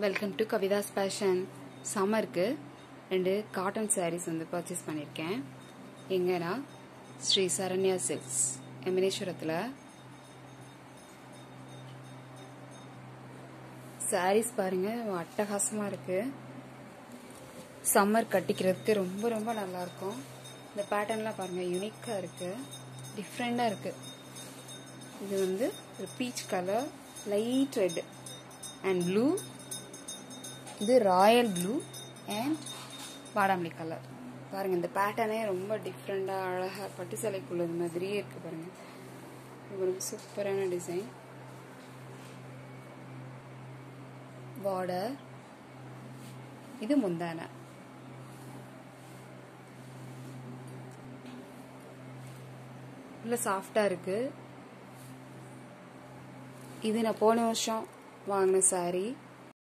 Welcome to Kavidas fashion. சம்மருக்கு 2 cotton saris purchase பண்ணியிருக்கேன். எங்கன்னா ஸ்ரீ சரண்யா சில்க்ஸ் எமினேஸ்வரத்தில். சாரீஸ் பாருங்க, அட்டகாசமாக இருக்கு. சம்மர் கட்டிக்கிறதுக்கு ரொம்ப ரொம்ப நல்லா இருக்கும். இந்த பேட்டர்ன்லாம் பாருங்க, யூனிக்காக இருக்கு, டிஃப்ரெண்டாக இருக்கு. இது ஒரு peach colour, light red and blue. இது ராயல் ப்ளூ அண்ட் பாடாமல்லி கலர். பாருங்க, இந்த பேட்டர்னே ரொம்ப டிஃப்ரெண்டா அழகா பட்டு சேலைக்குள்ளது மாதிரியே இருக்கு. பாருங்க, இது சூப்பரான டிசைன். பார்டர், இது முந்தானை. உள்ள சாஃப்டா இருக்கு. இது நான் போன வருஷம் வாங்கின சாரி.